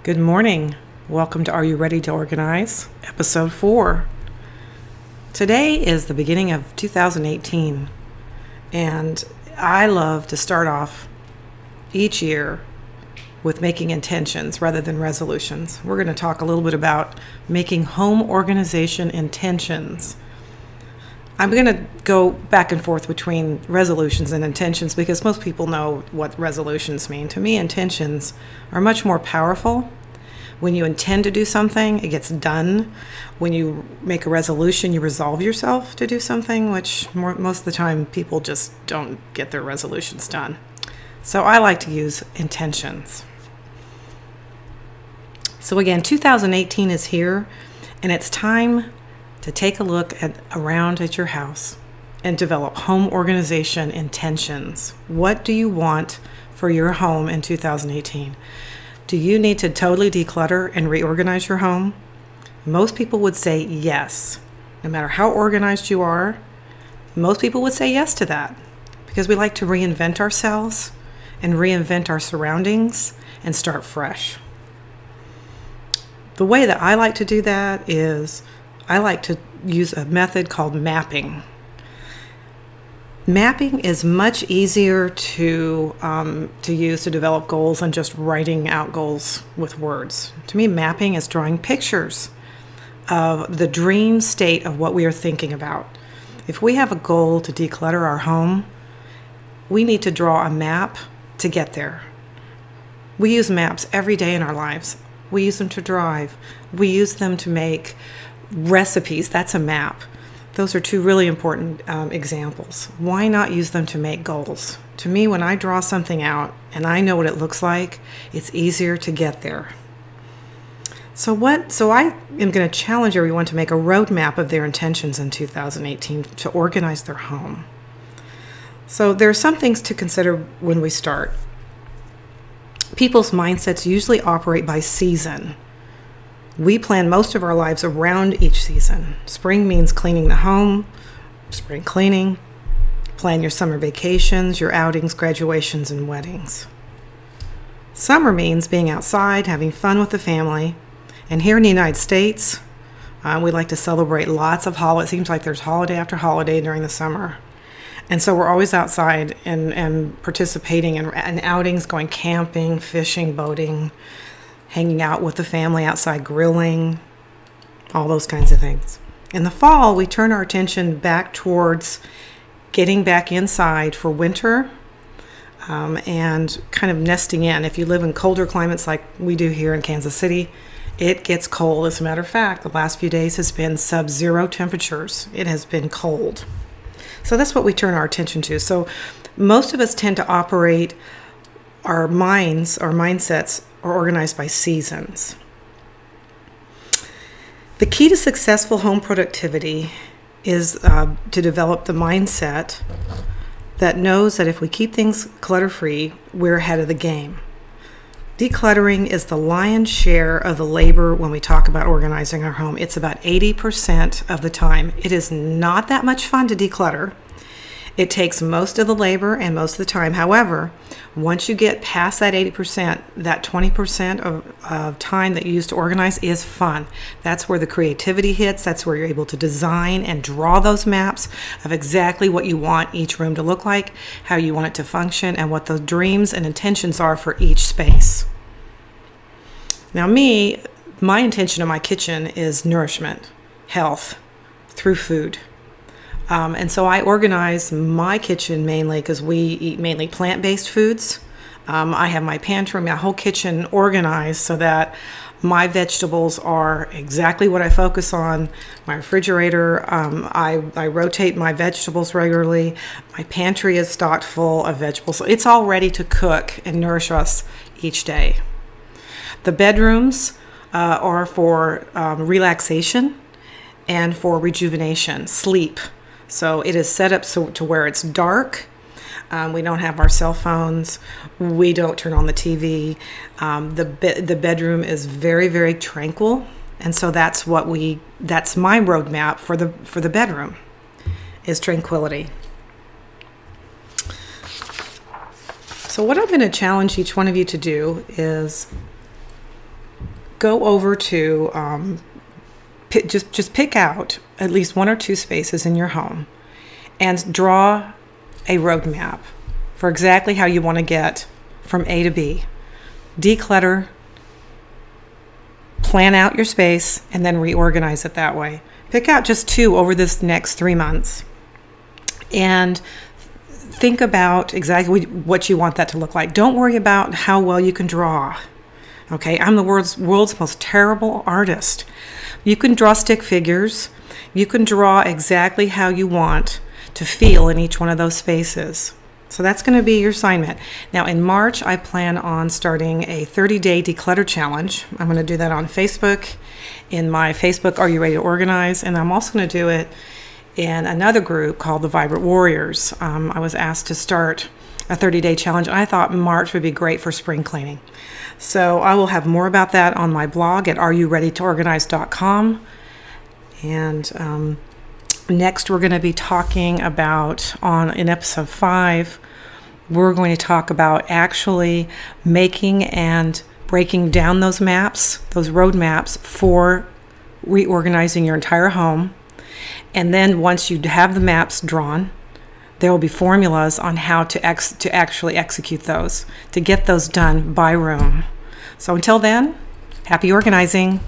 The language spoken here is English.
Good morning. Welcome to Are You Ready to Organize? Episode 4. Today is the beginning of 2018, and I love to start off each year with making intentions rather than resolutions. We're going to talk a little bit about making home organization intentions. I'm going to go back and forth between resolutions and intentions because most people know what resolutions mean. To me, intentions are much more powerful. When you intend to do something, it gets done. When you make a resolution, you resolve yourself to do something, which most of the time people just don't get their resolutions done. So I like to use intentions. So again, 2018 is here, and it's time to take a look around at your house and develop home organization intentions. What do you want for your home in 2018? Do you need to totally declutter and reorganize your home? Most people would say yes. No matter how organized you are, most people would say yes to that because we like to reinvent ourselves and reinvent our surroundings and start fresh. The way that I like to do that is I like to use a method called mapping. Mapping is much easier to use to develop goals than just writing out goals with words. To me, mapping is drawing pictures of the dream state of what we are thinking about. If we have a goal to declutter our home, we need to draw a map to get there. We use maps every day in our lives. We use them to drive. We use them to make recipes. That's a map. Those are two really important examples. Why not use them to make goals? To me, when I draw something out and I know what it looks like, it's easier to get there. So I am going to challenge everyone to make a roadmap of their intentions in 2018 to organize their home. So there are some things to consider when we start. People's mindsets usually operate by season. We plan most of our lives around each season. Spring means cleaning the home, spring cleaning. Plan your summer vacations, your outings, graduations, and weddings. Summer means being outside, having fun with the family. And here in the United States, we like to celebrate lots of holidays. It seems like there's holiday after holiday during the summer. And so we're always outside and participating in outings, going camping, fishing, boating, hanging out with the family outside, grilling, all those kinds of things. In the fall, we turn our attention back towards getting back inside for winter and kind of nesting in. If you live in colder climates like we do here in Kansas City, it gets cold. As a matter of fact, the last few days has been sub-zero temperatures. It has been cold. So that's what we turn our attention to. So most of us tend to operate our mindsets are organized by seasons. The key to successful home productivity is to develop the mindset that knows that if we keep things clutter-free, we're ahead of the game. Decluttering is the lion's share of the labor when we talk about organizing our home. It's about 80% of the time. It is not that much fun to declutter. It takes most of the labor and most of the time. However, once you get past that 80%, that 20% of time that you use to organize is fun. That's where the creativity hits. That's where you're able to design and draw those maps of exactly what you want each room to look like, how you want it to function, and what the dreams and intentions are for each space. Now my intention in my kitchen is nourishment, health, through food. And so I organize my kitchen mainly because we eat mainly plant-based foods. I have my pantry, my whole kitchen organized so that my vegetables are exactly what I focus on. My refrigerator, I rotate my vegetables regularly. My pantry is stocked full of vegetables. So it's all ready to cook and nourish us each day. The bedrooms are for relaxation and for rejuvenation, sleep. So it is set up to where it's dark. We don't have our cell phones. We don't turn on the TV. The bedroom is very, very tranquil, and so that's my roadmap for the bedroom is tranquility. So what I'm going to challenge each one of you to do is go over to just pick out at least 1 or 2 spaces in your home and draw a roadmap for exactly how you want to get from A to B. Declutter, plan out your space, and then reorganize it that way. Pick out just 2 over this next 3 months and think about exactly what you want that to look like. Don't worry about how well you can draw. Okay, I'm the world's most terrible artist. You can draw stick figures. You can draw exactly how you want to feel in each one of those spaces. So that's going to be your assignment. Now in March, I plan on starting a 30-day declutter challenge. I'm going to do that on Facebook, in my Facebook, Are You Ready to Organize? And I'm also going to do it in another group called the Vibrant Warriors. I was asked to start a 30-day challenge. I thought March would be great for spring cleaning. So I will have more about that on my blog at RYouReadytoOrganize.com. And next we're going to be talking about, in episode 5, we're going to talk about actually making and breaking down those maps, those road maps for reorganizing your entire home. And then once you have the maps drawn, there will be formulas on how to actually execute those, to get those done by room. So until then, happy organizing.